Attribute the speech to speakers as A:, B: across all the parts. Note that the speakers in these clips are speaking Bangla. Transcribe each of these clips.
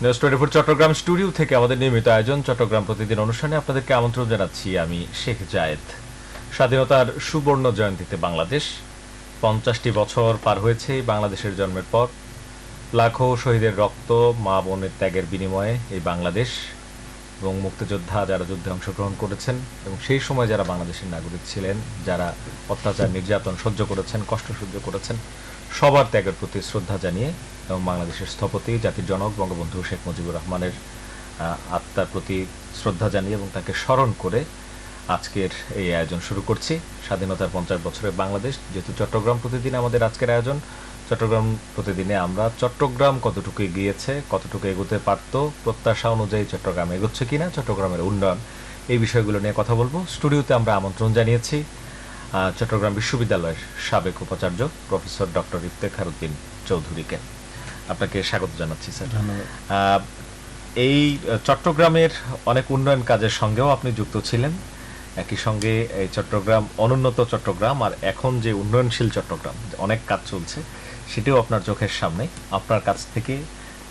A: নিউজ 24 চট্টগ্রাম স্টুডিও থেকে আমাদের নিয়মিত আয়োজন চট্টগ্রাম প্রতিদিন অনুষ্ঠানে আপনাদেরকে আমন্ত্রণ জানাচ্ছি আমি শেখ জায়েদ। স্বাধীনতার সুবর্ণ জয়ন্তীতে বাংলাদেশ 50টি বছর পার হয়েছে বাংলাদেশের জন্মের পর। লাখো শহীদের রক্ত, মা বোনের ত্যাগের বিনিময়ে এই বাংলাদেশ এবং মুক্তিযোদ্ধা যারা যুদ্ধে অংশগ্রহণ করেছেন এবং সেই সময় যারা বাংলাদেশের নাগরিক ছিলেন, যারা অত্যাচার নির্যাতন সহ্য করেছেন, কষ্ট সহ্য করেছেন, সবার ত্যাগের প্রতি শ্রদ্ধা জানিয়ে এবং বাংলাদেশের স্থপতি জাতির জনক বঙ্গবন্ধু শেখ মুজিবুর রহমানের আত্মার প্রতি শ্রদ্ধা জানিয়ে এবং তাকে স্মরণ করে আজকের এই আয়োজন শুরু করছি। স্বাধীনতার 50 বছরের বাংলাদেশ, যেহেতু চট্টগ্রাম প্রতিদিন আমাদের আজকের আয়োজন, চট্টগ্রাম প্রতিদিনে আমরা চট্টগ্রাম কতটুকু এগিয়েছে, কতটুকু এগোতে পারত, প্রত্যাশা অনুযায়ী চট্টগ্রাম এগোচ্ছে কিনা, চট্টগ্রামের উন্নয়ন, এই বিষয়গুলো নিয়ে কথা বলবো। স্টুডিওতে আমরা আমন্ত্রণ জানিয়েছি চট্টগ্রাম বিশ্ববিদ্যালয়ের সাবেক উপাচার্য প্রফেসর ডক্টর ইফতেখার উদ্দিন চৌধুরীকে। আপনাকে স্বাগত জানাচ্ছি স্যার।
B: ধন্যবাদ।
A: এই চট্টগ্রামের অনেক উন্নয়ন কাজের সঙ্গেও আপনি যুক্ত ছিলেন, একই সঙ্গে এই চট্টগ্রাম অনুন্নত চট্টগ্রাম আর এখন যে উন্নয়নশীল চট্টগ্রাম অনেক কাজ চলছে সেটিও আপনার চোখের সামনে। আপনার কাছ থেকে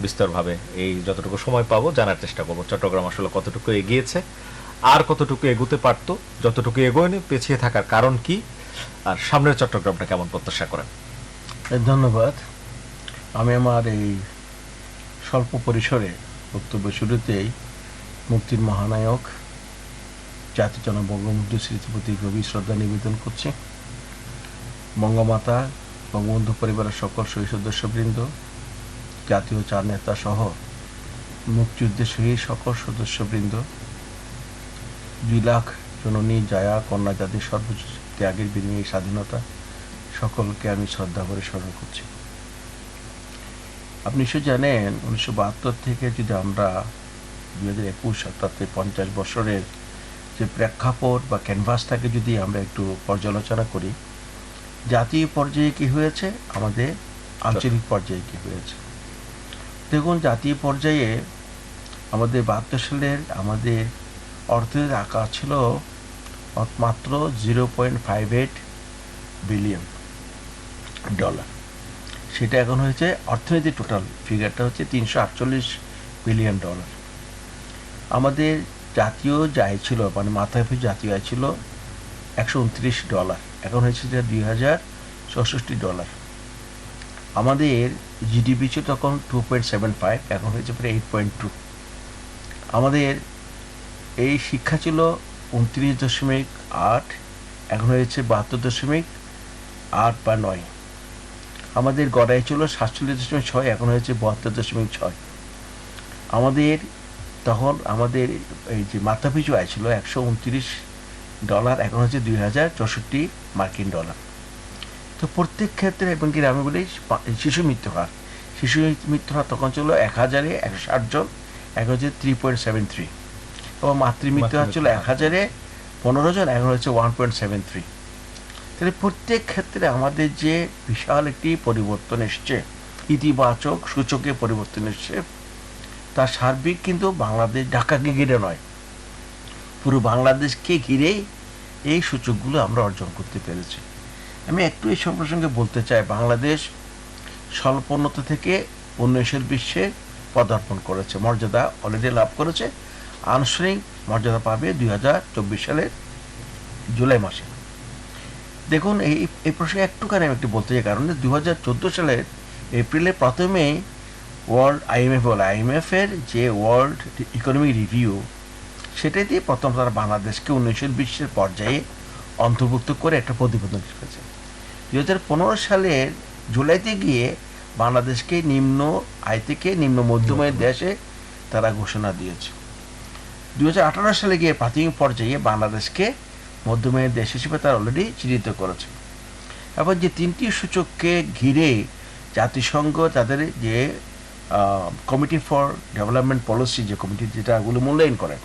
A: বিস্তরভাবে এই যতটুকু সময় পাবো জানার চেষ্টা করবো চট্টগ্রাম আসলে কতটুকু এগিয়েছে, আর কতটুকু এগোতে পারত, যতটুকু এগোয়নি পেছিয়ে থাকার কারণ কি, আর সামনের চট্টগ্রামটা কেমন প্রত্যাশা করেন।
B: ধন্যবাদ। আমি আমার এই স্বল্প পরিসরে বক্তব্য শুরুতেই মুক্তির মহানায়ক জাতির জনক বঙ্গবন্ধু স্মৃতির প্রতি গভীর শ্রদ্ধা নিবেদন করছি। বঙ্গমাতা, বঙ্গবন্ধু পরিবারের সকল শহীদ সদস্যবৃন্দ, জাতীয় চার নেতা সহ মুক্তিযুদ্ধের শহীদ সকল সদস্যবৃন্দ, 2 লাখ জননী জায়া কন্যা জাতির সর্বোচ্চ ত্যাগের বিনিময়ে স্বাধীনতা, সকলকে আমি শ্রদ্ধা করে স্মরণ করছি। আপনি নিশ্চয় জানেন 1972 থেকে যদি আমরা 2021 অর্থাৎ 50 বছরের যে প্রেক্ষাপট বা ক্যানভাসটাকে যদি আমরা একটু পর্যালোচনা করি, জাতীয় পর্যায়ে কী হয়েছে, আমাদের আঞ্চলিক পর্যায়ে কী হয়েছে। দেখুন, জাতীয় পর্যায়ে আমাদের 72 সালের আমাদের অর্থের আকার ছিল মাত্র $0.58 বিলিয়ন। সেটা এখন হয়েছে, অর্থনীতির টোটাল ফিগারটা হচ্ছে $348 বিলিয়ন। আমাদের জাতীয় যে আয় ছিল, মানে মাথাপিছু জাতীয় আয় ছিল $129, এখন হয়েছে যে $2064। আমাদের জিডিপি ছিল তখন 2.75, এখন হয়েছে প্রায় 8.2। আমাদের এই শিক্ষা ছিল 29.8, এখন হয়েছে 72.8 বা 9। আমাদের গড়াই ছিল 47.6, এখন হয়েছে 72.6। আমাদের তখন আমাদের এই যে মাথাপিছু আয় ছিল $129, এখন হচ্ছে $2064। তো প্রত্যেক ক্ষেত্রে, এবং কি আমি বলি শিশু মৃত্যু হার তখন ছিল 1000-এ 160 জন, এখন হচ্ছে 3.73। এবং মাতৃমৃত্যু হার ছিল 1000-এ 15 জন, এখন হচ্ছে 1.73। তাহলে প্রত্যেক ক্ষেত্রে আমাদের যে বিশাল একটি পরিবর্তন এসছে, ইতিবাচক সূচকে পরিবর্তন এসছে, তার সার্বিক কিন্তু বাংলাদেশ ঢাকাকে ঘিরে নয়, পুরো বাংলাদেশকে ঘিরেই এই সূচকগুলো আমরা অর্জন করতে পেরেছি। আমি একটু এই প্রসঙ্গে বলতে চাই, বাংলাদেশ স্বল্পোন্নত থেকে উন্নয়নশীল বিশ্বে পদার্পণ করেছে, মর্যাদা অলরেডি লাভ করেছে। আনুষ্ঠানিক মর্যাদা পাবে 2024 সালের জুলাই মাসে। দেখুন, এই প্রসঙ্গে একটুখানি আমি একটু বলতে চাই, কারণ 2014 সালের এপ্রিলে প্রথমে আইএমএফের যে ওয়ার্ল্ড ইকোনমিক রিভিউ, সেটাই দিয়ে প্রথম তারা বাংলাদেশকে উন্নয়নশীল বিশ্বের পর্যায়ে অন্তর্ভুক্ত করে একটা প্রতিবেদন লিখেছে। 2015 সালের জুলাইতে গিয়ে বাংলাদেশকে নিম্ন আয় থেকে নিম্ন মধ্যম আয়ের দেশে তারা ঘোষণা দিয়েছে। 2018 সালে গিয়ে প্রাথমিক পর্যায়ে বাংলাদেশকে মধ্যম আয়ের দেশ হিসেবে তারা অলরেডি চিহ্নিত করেছে। এবং যে 3টি সূচককে ঘিরে জাতিসংঘ তাদের যে কমিটি ফর ডেভেলপমেন্ট পলিসি, যে কমিটি যেটা ওগুলো মূল্যায়ন করে,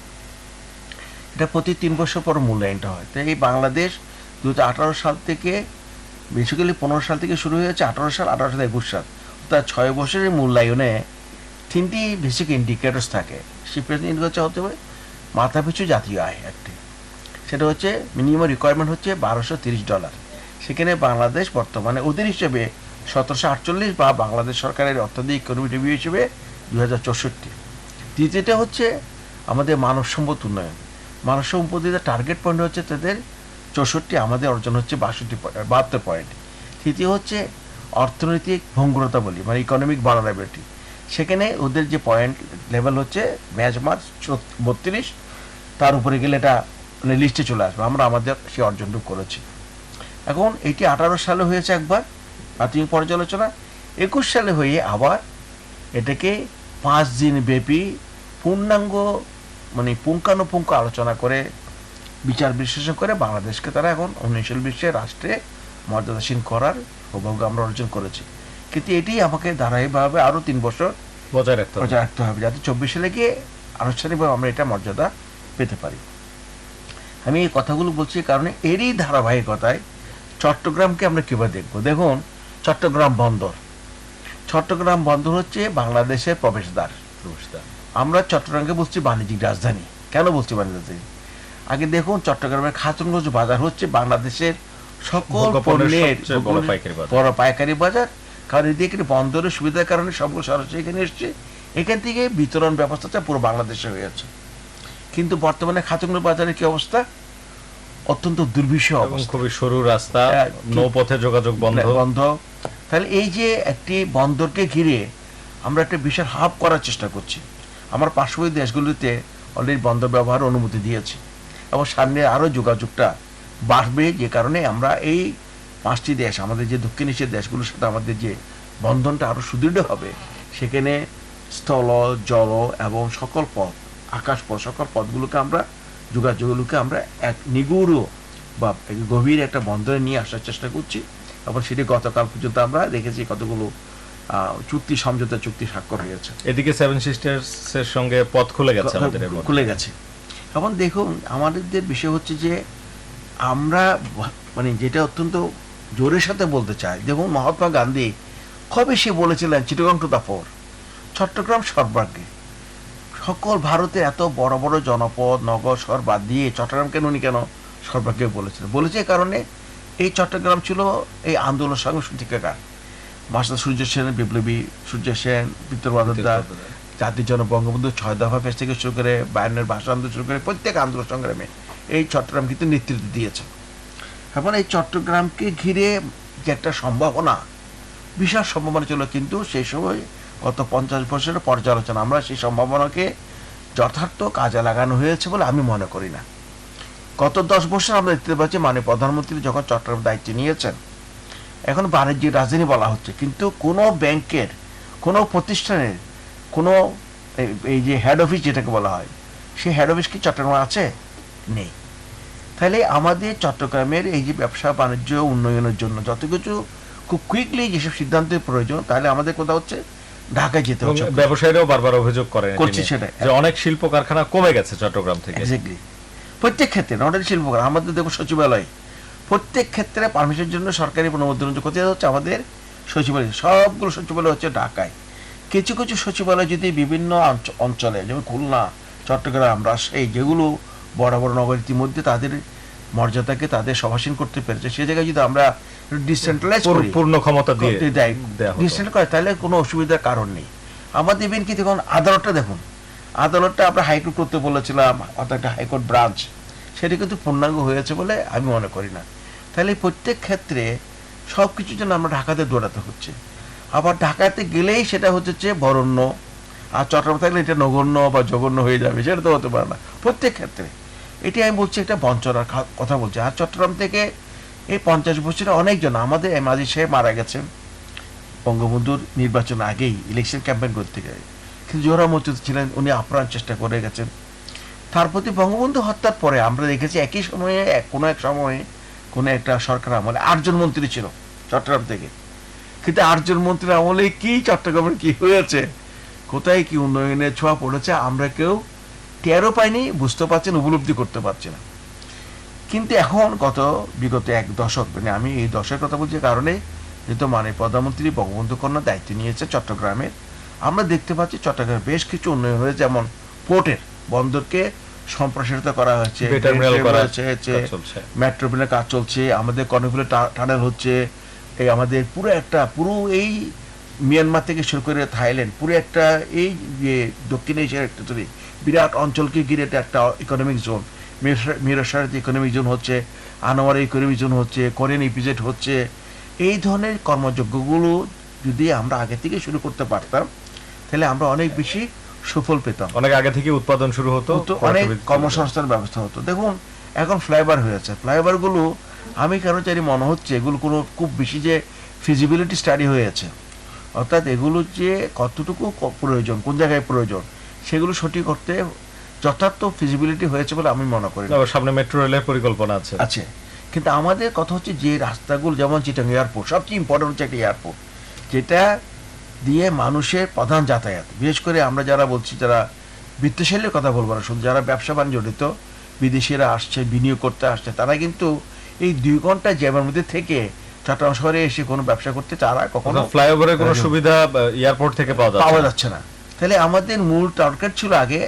B: এটা প্রতি 3 বছর পর মূল্যায়নটা হয়। তো এই বাংলাদেশ 2018 সাল থেকে, বেসিক্যালি 15 সাল থেকে শুরু হয়েছে, 18 সাল, 21 সাল, অর্থাৎ 6 বছরের মূল্যায়নে 3টি বেসিক ইন্ডিকেটরস থাকে। সেই ইন্ডিকেটর হতে হবে মাথাপিছু জাতীয় আয় একটি, সেটা হচ্ছে মিনিমাম রিকোয়ারমেন্ট হচ্ছে $1230। সেখানে বাংলাদেশ বর্তমানে ওদের হিসেবে 1748 বা বাংলাদেশ সরকারের অর্থনৈতিক ইকোনমিক রিভিউ হিসেবে 2064। দ্বিতীয়টা হচ্ছে আমাদের মানব সম্পদ উন্নয়ন। মানব সম্পদের টার্গেট পয়েন্ট হচ্ছে তাদের 64, আমাদের অর্জন হচ্ছে 72 পয়েন্ট। তৃতীয় হচ্ছে অর্থনৈতিক ভঙ্গুরতা বলি, মানে ইকোনমিক ভালনারেবিলিটি। সেখানে ওদের যে পয়েন্ট লেভেল হচ্ছে ম্যাচ মার্চ 32, তার উপরে গেলে এটা মানে লিস্টে চলে আসবে। আমরা আমাদের সেই অর্জনটুকু করেছি। এখন এটি 18 সালে হয়েছে একবার প্রাথমিক পর্যালোচনা, 21 সালে হয়ে আবার এটাকে 5 দিন ব্যাপী পূর্ণাঙ্গ মানে পুঙ্খানুপুঙ্খ আলোচনা করে বিচার বিশ্লেষণ করে বাংলাদেশকে তারা এখন উন্নয়নশীল বিশ্বের রাষ্ট্রে মর্যাদাসীন করার সৌভাগ্য আমরা অর্জন করেছি। কিন্তু এটি আমাকে ধারাবাহিকভাবে আরও 3 বছর
A: বজায় রাখতে
B: হবে, যাতে 24 সালে গিয়ে আনুষ্ঠানিকভাবে আমরা এটা মর্যাদা পেতে পারি। আমি এই কথাগুলো বলছি কারণে এরই ধারাবাহিকতায় চট্টগ্রামকে আমরা কীভাবে দেখব। দেখুন, চট্টগ্রাম বন্দর হচ্ছে বাংলাদেশের প্রবেশদ্বার। আমরা চট্টগ্রামকে বলছি বাণিজ্যিক রাজধানী। কেন বলছি বাণিজ্যিক রাজধানী? আগে দেখুন, চট্টগ্রামের খাতুনগঞ্জ বাজার হচ্ছে বাংলাদেশের সকল পণ্যের বড় পাইকারি বাজার। কারণ এদিকে বন্দরের সুবিধার কারণে সবগুলো সরাসরি এখানে এসছে, এখান থেকে বিতরণ ব্যবস্থাটা পুরো বাংলাদেশে হয়েছে। কিন্তু বর্তমানে খাতুনগঞ্জ বাজারের কি অবস্থা? অত্যন্ত দুর্বিষহ অবস্থা, খুবই
A: সরু রাস্তা, নৌপথে যোগাযোগ বন্ধ।
B: তাহলে এই যে একটি বন্দরকে ঘিরে আমরা একটা বিশাল হাব করার চেষ্টা করছি। আমার পার্শ্ববর্তী দেশগুলিতে অলরেডি বন্দর ব্যবহার অনুমতি দিয়েছি এবং সামনে আরও যোগাযোগটা বাড়বে, যে কারণে আমরা এই 5টি দেশ, আমাদের যে দক্ষিণ এশিয়ার দেশগুলোর সাথে আমাদের যে বন্ধনটা আরও সুদৃঢ় হবে। সেখানে স্থল, জল এবং সকল পথ, আকাশ পথ, সকল পথগুলোকে আমরা যোগাযোগগুলোকে আমরা এক নিগুড় বা গভীর একটা বন্দরে নিয়ে আসার চেষ্টা করছি। এবং সেটি গতকাল পর্যন্ত আমরা দেখেছি কতগুলো সমঝোতা চুক্তি স্বাক্ষর হয়েছে।
A: এদিকে সেভেন সিস্টার্সের সঙ্গে পথ খুলে গেছে।
B: এখন দেখুন, আমাদের বিষয় হচ্ছে যে আমরা মানে যেটা অত্যন্ত জোরের সাথে বলতে চাই, দেখুন মহাত্মা গান্ধী কবে সে বলেছিলেন Chittagong to the fore, Chattogram সর্বাগ্রে। সকল ভারতে এত বড় বড় জনপদ, নগর, শহর বাদ দিয়ে চট্টগ্রাম কেন উনি কেন সর্বাগ্রে বলেছিলেন? বলেছে কারণে এই চট্টগ্রাম ছিল এই আন্দোলন সূতিকাগার। মাস্টার সূর্য সেন, বিপ্লবী সূর্য সেন, বিপ্লব জাতির জন্য বঙ্গবন্ধু 6 দফা ফেস থেকে শুরু করে 52 ভাষা আন্দোলন শুরু করে প্রত্যেক আন্দোলন সংগ্রামে এই চট্টগ্রাম কিন্তু নেতৃত্ব দিয়েছে। এখন এই চট্টগ্রামকে ঘিরে যে একটা সম্ভাবনা, বিশাল সম্ভাবনা ছিল, কিন্তু সেই সময় গত 50 বছরের পর্যালোচনা আমরা সেই সম্ভাবনাকে যথার্থ কাজে লাগানো হয়েছে বলে আমি মনে করি না। গত 10 বছর আমরা দেখতে পাচ্ছি, মানে প্রধানমন্ত্রী যখন চট্টগ্রাম দায়িত্ব নিয়েছেন, এখন বাণিজ্যিক রাজধানী বলা হচ্ছে, কিন্তু কোনো ব্যাংকের, কোনো প্রতিষ্ঠানের, কোনো এই যে হেড অফিস যেটাকে বলা হয়, সেই হেড অফিস কি চট্টগ্রামে আছে? নেই। তাহলে আমাদের চট্টগ্রামের এই যে ব্যবসা বাণিজ্য উন্নয়নের জন্য যত কিছু খুব কুইকলি যেসব সিদ্ধান্তের প্রয়োজন, তাহলে আমাদের কোথাও হচ্ছে ঢাকায় যেতে হচ্ছে।
A: ব্যবসায়ীরাও বারবার অভিযোগ
B: করছে সেটা,
A: যে অনেক শিল্প কারখানা কমে গেছে চট্টগ্রাম থেকে।
B: এক্স্যাক্টলি, প্রত্যেক ক্ষেত্রে, নট অনলি শিল্প কারখানা, আমাদের দেখো সচিবালয়, প্রত্যেক ক্ষেত্রে পারমিশনের জন্য সরকারি অনুমোদন কোথায় হচ্ছে? আমাদের সচিবালয়। সবগুলো সচিবালয় হচ্ছে ঢাকায়। কিছু কিছু সচিবালয় যদি বিভিন্ন অঞ্চলে, যেমন খুলনা, চট্টগ্রাম, রাজশাহী, যেগুলো বড় বড় নগর ইতিমধ্যে তাদের মর্যাদাকে তাদের সমাসীন করতে পেরেছে, সে জায়গায় যদি আমরা ডিসেন্ট্রালাইজ করি,
A: পূর্ণ ক্ষমতা দিয়ে
B: ডিসেন্ট করে, তাহলে কোনো অসুবিধার কারণ নেই। আমাদের ইভেন কি দেখুন, আদালতটা দেখুন, আদালতটা আমরা হাইকোর্ট করতে বলেছিলাম, অর্থাৎ একটা হাইকোর্ট ব্রাঞ্চ, সেটা কিন্তু পূর্ণাঙ্গ হয়েছে বলে আমি মনে করি না। তাহলে প্রত্যেক ক্ষেত্রে সব কিছুর জন্য আমরা ঢাকাতে দৌড়াতে হচ্ছে। আবার ঢাকাতে গেলেই সেটা হচ্ছে বরণ্য, আর চট্টগ্রাম থাকলে এটা নগণ্য বা জঘন্য হয়ে যাবে, সেটা তো হতে পারে না প্রত্যেক ক্ষেত্রে। এটি আমি বলছি, একটা বঞ্চনার কথা বলছি। আর চট্টগ্রাম থেকে এই 50 বছরে অনেকজন, আমাদের মাঝি সাহেব মারা গেছেন বঙ্গবন্ধুর নির্বাচন আগেই, ইলেকশন ক্যাম্পেইন করতে গিয়ে, কিন্তু জোহরা মজুদ ছিলেন, উনি আপ্রাণ চেষ্টা করে গেছেন। তার প্রতি বঙ্গবন্ধু হত্যার পরে আমরা দেখেছি একই সময়ে কোনো এক সময়ে কোনো একটা সরকার আমলে 8 জন মন্ত্রী ছিল চট্টগ্রাম থেকে, কিন্তু 8 জন মন্ত্রীর আমলে কি চট্টগ্রামের কি হয়েছে, কোথায় কি উন্নয়নের ছোঁয়া পড়েছে, আমরা কেউ টেরও পাইনি, বুঝতে পারছেন, উপলব্ধি করতে পারছি না। কিন্তু এখন বিগত 1 দশক, মানে আমি এই দশের কথা বলছি কারণে, যেহেতু মানে প্রধানমন্ত্রী বঙ্গবন্ধু কন্যা দায়িত্ব নিয়েছে চট্টগ্রামের, আমরা দেখতে পাচ্ছি চট্টগ্রামে বেশ কিছু উন্নয়ন হয়েছে। যেমন পোর্টের, বন্দরকে সম্প্রসারিত করা হয়েছে, মেট্রো রেলের কাজ চলছে, আমাদের কর্ণফুলী টানেল হচ্ছে, এই আমাদের পুরো এই মিয়ানমার থেকে শুরু করে থাইল্যান্ড, পুরো একটা এই যে দক্ষিণ এশিয়ার একটা বিরাট অঞ্চলকে ঘিরে এটা একটা ইকোনমিক জোন। মিরসারাত ইকোনমিক জোন হচ্ছে, আনোয়ার ইকোনমিক জোন হচ্ছে, কোরিয়ান ইপিজেড হচ্ছে। এই ধরনের কর্মযজ্ঞগুলো যদি আমরা আগে থেকে শুরু করতে পারতাম, তাহলে আমরা অনেক বেশি সুফল পেতাম।
A: অনেক আগে থেকে উৎপাদন শুরু হতো,
B: অনেক কর্মসংস্থানের ব্যবস্থা হতো। দেখুন এখন ফ্লাইওভার হয়েছে, ফ্লাইওভারগুলো আমি কেন জানি মনে হচ্ছে এগুলো কোনো খুব বেশি যে ফিজিবিলিটি স্টাডি হয়েছে, অর্থাৎ এগুলো যে কতটুকু প্রয়োজন, কোন জায়গায় প্রয়োজন, সেগুলো সঠিক করতে যথার্থ ফিজিবিলিটি হয়েছে বলে আমি মনে করি।
A: সামনে মেট্রো রেলের পরিকল্পনা আছে,
B: কিন্তু আমাদের কথা হচ্ছে যে রাস্তাগুলো, যেমন চিটাং এয়ারপোর্ট সবচেয়ে ইম্পর্টেন্ট হচ্ছে একটা এয়ারপোর্ট, যেটা দিয়ে মানুষের প্রধান যাতায়াত, বিশেষ করে আমরা যারা বলছি, যারা বিত্তশালীর কথা বলবো না, শুধু যারা ব্যবসা বাণিজ্য জড়িত, বিদেশিরা আসছে, বিনিয়োগ করতে আসছে, তারা কিন্তু এই 2 ঘন্টা জ্যামের মধ্যে থেকে চট্টগ্রাম শহরে এসে কোনো ব্যবসা করতে তারা কখনো
A: ফ্লাইওভারের কোনো সুবিধা এয়ারপোর্ট থেকে পাওয়া
B: যাচ্ছে না। তাহলে আমাদের মূল টার্গেট ছিল আগে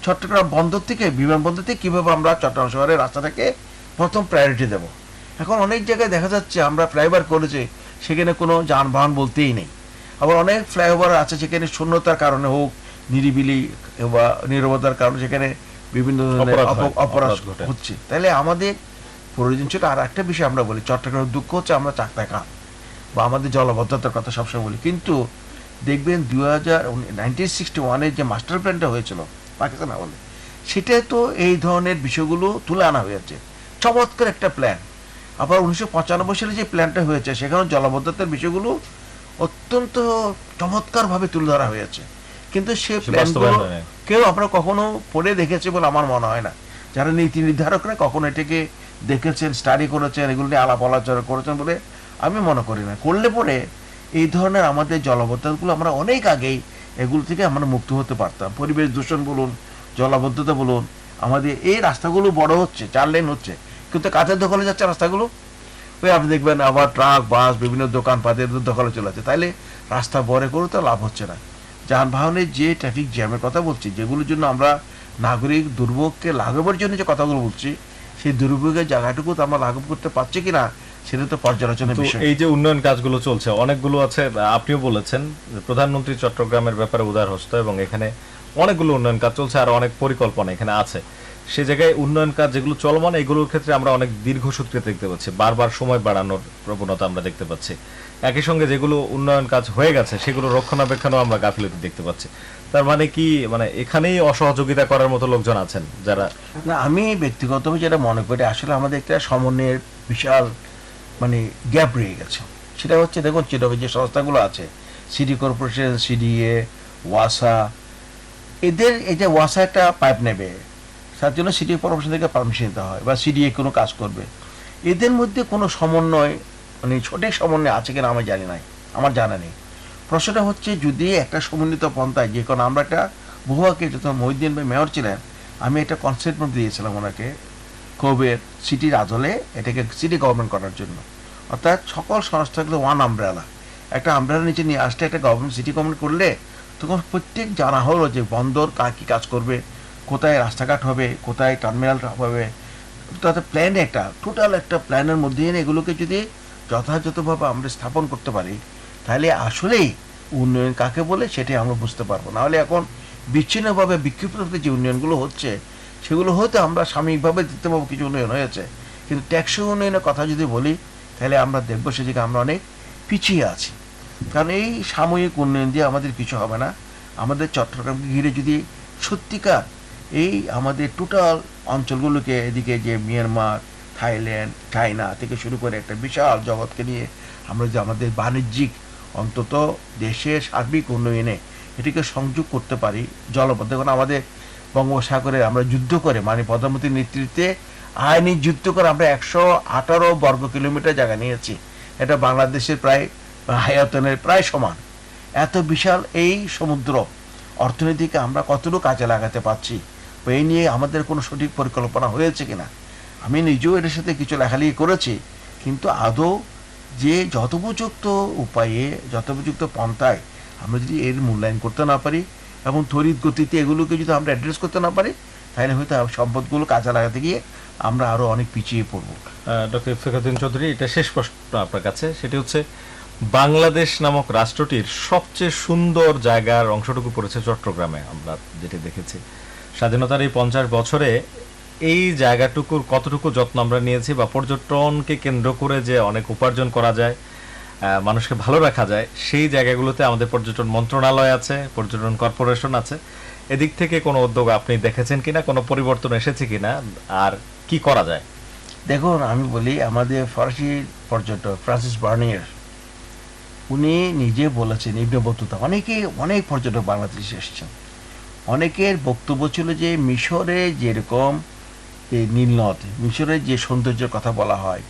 B: চট্টগ্রাম বন্দর থেকে, বিমানবন্দর থেকে কীভাবে আমরা চট্টগ্রাম শহরের রাস্তাটাকে প্রথম প্রায়োরিটি দেব। এখন অনেক জায়গায় দেখা যাচ্ছে আমরা ফ্লাইওভার করেছি, সেখানে কোনো যানবাহন বলতেই নেই। আবার অনেক ফ্লাইওভার আছে সেখানে শূন্যতার কারণে হোক, নিরিবিলি বা নীরবতার কারণে সেখানে বিভিন্ন ধরনের অপরাধ হচ্ছে। তাহলে আমাদের প্রয়োজন ছিল আর একটা বিষয় আমরা বলি, চট্টগ্রামের দুঃখ হচ্ছে আমরা চাকতা খান বা আমাদের জলবদ্ধতার কথা সবসময় বলি, কিন্তু দেখবেন 1961 যে মাস্টার প্ল্যানটা হয়েছিল পাকিস্তান আমলে, সেটা তো এই ধরনের বিষয়গুলো তুলে আনা হয়েছে, চমৎকার একটা প্ল্যান। আবার 1995 সালে যে প্ল্যানটা হয়েছে, সেখানে জলবদ্ধতার বিষয়গুলো অত্যন্ত চমৎকারভাবে তুলে ধরা হয়েছে, কিন্তু সে প্ল্যানগুলো কেউ আমরা কখনো পড়ে দেখেছে বলে আমার মনে হয় না। যারা নীতি নির্ধারকরা কখনো এটাকে দেখেছেন, স্টাডি করেছেন, এগুলো নিয়ে আলাপ আলোচনা করেছেন বলে আমি মনে করি না। করলে পরে এই ধরনের আমাদের জলাবদ্ধতাগুলো আমরা অনেক আগেই এগুলো থেকে আমরা মুক্ত হতে পারতাম। পরিবেশ দূষণ বলুন, জলাবদ্ধতা বলুন, আমাদের এই রাস্তাগুলো বড় হচ্ছে, 4 লেন হচ্ছে, কিন্তু কাজের দখলে যাচ্ছে রাস্তাগুলো। ওই আপনি দেখবেন আবার ট্রাক, বাস, বিভিন্ন দোকানপাতের দখলে চলে যাচ্ছে, তাইলে রাস্তা বড় করে তো লাভ হচ্ছে না। যানবাহনের যে ট্রাফিক জ্যামের কথা বলছি, যেগুলোর জন্য আমরা নাগরিক দুর্ভোগকে লাঘবের জন্য যে কথাগুলো বলছি, সেই দুর্ভোগের জায়গাটুকু তো আমরা লাঘব করতে পারছি কিনা সেটা তো পর্যালোচনার বিষয়।
A: এই যে উন্নয়ন কাজগুলো চলছে, অনেকগুলো আছে, আপনিও বলেছেন প্রধানমন্ত্রী চট্টগ্রামের ব্যাপারে উদার হস্ত, এবং এখানে অনেকগুলো উন্নয়ন কাজ চলছে আর অনেক পরিকল্পনা এখানে আছে। সে জায়গায় উন্নয়ন কাজ যেগুলো চলমান, এগুলোর ক্ষেত্রে আমরা অনেক দীর্ঘসূত্রে দেখতে পাচ্ছি, বারবার সময় বাড়ানোর প্রবণতা আমরা দেখতে পাচ্ছি। একই সঙ্গে যেগুলো উন্নয়ন কাজ হয়ে গেছে সেগুলো রক্ষণাবেক্ষণও আমরা গাফিলতি দেখতে পাচ্ছি। তার মানে কি, মানে এখানেই অসহযোগিতা করার মতো লোকজন আছেন যারা?
B: না, আমি ব্যক্তিগতভাবে যেটা মনে করি, আসলে আমাদের একটা সমন্বয়ের বিশাল গ্যাপ রয়ে গেছে। সেটা হচ্ছে, দেখুন চিটগাঁও যে সংস্থাগুলো আছে, সিটি কর্পোরেশন, সিডিএ, ওয়াসা, এদের এই যে ওয়াসা একটা পাইপ নেবে, তার জন্য সিটি কর্পোরেশন থেকে পারমিশন নিতে হয়, বা সিডিএ কোনো কাজ করবে, এদের মধ্যে কোনো সমন্বয় সঠিক সমন্বয় আছে কিনা আমি জানি নাই, আমার জানা নেই। প্রশ্নটা হচ্ছে, যদি একটা সমন্বিত পন্থায়, যে কারণ আমরা একটা বহু আগে যখন মহিউদ্দিন ভাই মেয়র ছিলেন, আমি একটা কনসেপ্ট দিয়েছিলাম ওনাকে, কোবের সিটির আদলে এটাকে সিটি গভর্নমেন্ট করার জন্য, অর্থাৎ সকল সংস্থাগুলো ওয়ান আমব্রেলা, একটা আমব্রেলার নিচে নিয়ে আসলে একটা গভর্নমেন্ট সিটি গভর্নমেন্ট করলে তখন প্রত্যেক জানা হলো যে বন্দর কী কাজ করবে, কোথায় রাস্তাঘাট হবে, কোথায় টার্মিনাল হবে, তাতে প্ল্যান একটা টোটাল একটা প্ল্যানের মধ্যে এনে এগুলোকে যদি যথাযথভাবে আমরা স্থাপন করতে পারি, তাহলে আসলেই উন্নয়ন কাকে বলে সেটাই আমরা বুঝতে পারবো। নাহলে এখন বিচ্ছিন্নভাবে বিক্ষিপ্ত যে উন্নয়নগুলো হচ্ছে, সেগুলো হয়তো আমরা সাময়িকভাবে দেখতে পাবো কিছু উন্নয়ন হয়েছে, কিন্তু টেকসই উন্নয়নের কথা যদি বলি, তাহলে আমরা দেখবো সেদিকে আমরা অনেক পিছিয়ে আছি। কারণ এই সাময়িক উন্নয়ন দিয়ে আমাদের কিছু হবে না। আমাদের চট্টগ্রামকে ঘিরে যদি সত্যিকার এই আমাদের টোটাল অঞ্চলগুলোকে, এদিকে যে মিয়ানমার, থাইল্যান্ড, চায়না থেকে শুরু করে একটা বিশাল জগৎকে নিয়ে আমরা যে আমাদের বাণিজ্যিক, অন্তত দেশের সার্বিক উন্নয়নে এটিকে সংযোগ করতে পারি, জলপথ, দেখুন আমাদের বঙ্গোপসাগরে আমরা যুদ্ধ করে, প্রধানমন্ত্রীর নেতৃত্বে আইনি যুদ্ধ করে আমরা 118 বর্গ কিলোমিটার জায়গা নিয়েছি। এটা বাংলাদেশের প্রায় আয়তনের প্রায় সমান। এত বিশাল এই সমুদ্র অর্থনীতিকে আমরা কতটুকু কাজে লাগাতে পারছি, এই নিয়ে আমাদের কোনো সঠিক পরিকল্পনা হয়েছে কিনা। আমি নিজেও এটার সাথে কিছু লেখালেখি করেছি, কিন্তু আদৌ যে যথোপযুক্ত উপায়ে, যথোপযুক্ত পন্থায় আমরা যদি এর মূল্যায়ন করতে না পারি এবং তড়িৎ গতিতে এগুলোকে যদি আমরা অ্যাড্রেস করতে না পারি, তাহলে হয়তো সম্পদগুলো কাজে লাগাতে গিয়ে আমরা আরও অনেক পিছিয়ে পড়ব।
A: ডক্টর ইফতেখারউদ্দিন চৌধুরী, এটা শেষ প্রশ্ন আপনার কাছে, সেটি হচ্ছে বাংলাদেশ নামক রাষ্ট্রটির সবচেয়ে সুন্দর জায়গার অংশটুকু পড়েছে চট্টগ্রামে, আমরা যেটি দেখেছি। স্বাধীনতার এই 50 বছরে এই জায়গাটুকুর কতটুকু যত্ন আমরা নিয়েছি, বা পর্যটনকে কেন্দ্র করে যে অনেক উপার্জন করা যায়, মানুষকে ভালো রাখা যায়, সেই জায়গাগুলোতে আমাদের পর্যটন মন্ত্রণালয় আছে, পর্যটন কর্পোরেশন আছে। এদিক থেকে কোনো উদ্যোগ আপনি দেখেছেন কিনা, কোনো পরিবর্তন এসেছে কিনা, আর কি করা যায়?
B: দেখুন, আমি বলি, আমাদের ফরাসি পর্যটক ফ্রান্সিস বার্নিয়ার উনি নিজে বলেছেন, ইবনে বতুতা, অনেক পর্যটক বাংলাদেশে এসেছেন। অনেকের বক্তব্য ছিল যে মিশরে যেরকম এই নীলনদ, মিশরের যে সৌন্দর্যের কথা বলা হয়,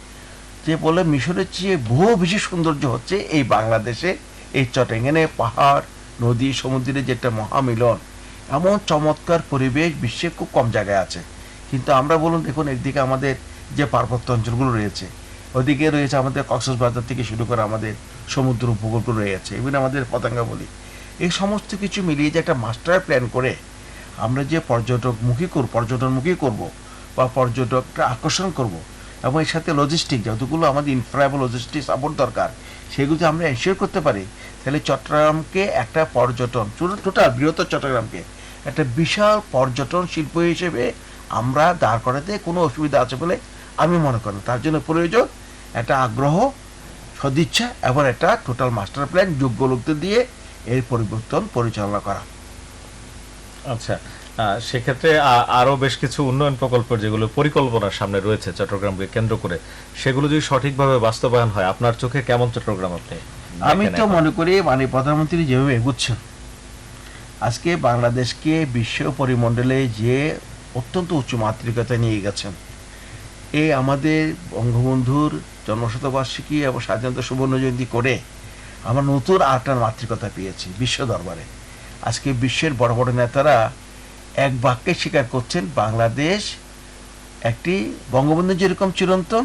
B: যে বলে মিশরের চেয়ে বহু বেশি সৌন্দর্য হচ্ছে এই বাংলাদেশে, এই চট্টগ্রামে পাহাড়, নদী, সমুদ্রের যে একটা মহামিলন, এমন চমৎকার পরিবেশ বিশ্বে খুব কম জায়গায় আছে। কিন্তু আমরা বলুন, দেখুন, একদিকে আমাদের যে পার্বত্য অঞ্চলগুলো রয়েছে, ওদিকে রয়েছে আমাদের কক্সবাজার থেকে শুরু করে আমাদের সমুদ্র উপকূলগুলো রয়েছে, ইভেন আমাদের পতঙ্গাবলী। এই সমস্ত কিছু মিলিয়ে যে একটা মাস্টার প্ল্যান করে আমরা যে পর্যটনমুখী করব বা পর্যটকটা আকর্ষণ করব, এবং এর সাথে লজিস্টিক যতগুলো আমাদের ইনফ্রা লজিস্টিক সাপোর্ট দরকার, সেগুলো যদি আমরা এনশিওর করতে পারি, তাহলে চট্টগ্রামকে একটা পর্যটন, টোটাল বৃহত্তর চট্টগ্রামকে একটা বিশাল পর্যটন শিল্প হিসেবে আমরা দাঁড় করাতে কোনো অসুবিধা আছে বলে আমি মনে করি। তার জন্য প্রয়োজন একটা আগ্রহ, সদিচ্ছা এবং একটা টোটাল মাস্টার প্ল্যান, যোগ্য লোকদের দিয়ে এর পরিবর্তন পরিচালনা করা।
A: আচ্ছা, সেক্ষেত্রে আরো বেশ কিছু উন্নয়ন প্রকল্প যেগুলো পরিকল্পনার সামনে রয়েছে চট্টগ্রামকে কেন্দ্র করে, সেগুলো যদি সঠিকভাবে বাস্তবায়ন হয়, আপনার চোখে কেমন চট্টগ্রাম আপনি
B: আমি
A: দেখেন
B: তো
A: এখন?
B: মনে করি প্রধানমন্ত্রী যেভাবে এগুচ্ছেন, আজকে বাংলাদেশকে বিশ্ব পরিমণ্ডলে যে অত্যন্ত উচ্চ মাতৃকতায় নিয়ে গেছেন, এই আমাদের বঙ্গবন্ধুর জন্মশতবার্ষিকী এবং স্বাধীনতা সুবর্ণ জয়ন্তী করে আমরা নতুন আরেকটা মাতৃকতা পেয়েছি বিশ্ব দরবারে। আজকে বিশ্বের বড় বড় নেতারা এক বাক্যে স্বীকার করছেন, বাংলাদেশ একটি বঙ্গবন্ধু যেরকম চিরন্তন,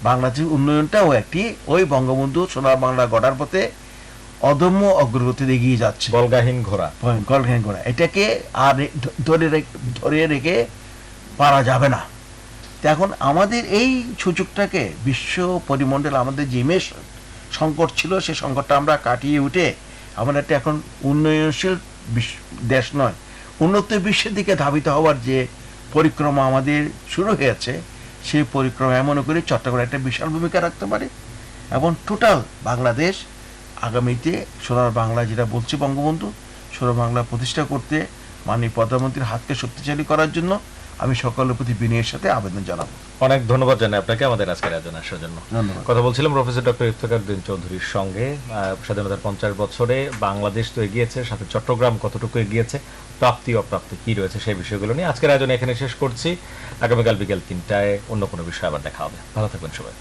B: বাংলাদেশের উন্নয়নটাও একটি ওই বঙ্গবন্ধু সোনার বাংলা গড়ার পথে অদম্য অগ্রগতিতে এগিয়ে যাচ্ছে।
A: বলগাহীন ঘোড়া।
B: গলঘান করা, এটাকে আর ধরে রেখে পারা যাবে না। তো এখন আমাদের এই সুযোগটাকে বিশ্ব পরিমণ্ডল, আমাদের যে ইমেজ সংকট ছিল, সেই সংকটটা আমরা কাটিয়ে উঠে আমরা একটা এখন উন্নয়নশীল দেশ নয়, উন্নত বিশ্বের দিকে ধাবিত হওয়ার যে পরিক্রমা আমাদের শুরু হয়েছে, সেই পরিক্রমা মনে করি চট্টগ্রাম একটা বিশাল ভূমিকা রাখতে পারে। এবং টোটাল বাংলাদেশ আগামীতে সোনার বাংলা, যেটা বলছি বঙ্গবন্ধু, সোনার বাংলা প্রতিষ্ঠা করতে মাননীয় প্রধানমন্ত্রীর হাতকে শক্তিশালী করার জন্য আমি সকলের প্রতি বিনয়ের সাথে আবেদন জানাবো।
A: অনেক ধন্যবাদ জানাই আপনাকে আমাদের আজকের আয়োজনে আসার জন্য।
B: ধন্যবাদ।
A: কথা বলছিলাম প্রফেসর ডক্টর ইফতেখার উদ্দিন চৌধুরীর সঙ্গে। স্বাধীনতার 50 বছরে বাংলাদেশ তো এগিয়েছে, সাথে চট্টগ্রাম কতটুকু এগিয়েছে, প্রাপ্তি অপ্রাপ্তি কি রয়েছে, সেই বিষয়গুলো নিয়ে আজকের আয়োজনে এখানে শেষ করছি। আগামীকাল বিকেল 3টায় অন্য কোনো বিষয় আবার দেখা হবে। ভালো থাকবেন সবাই।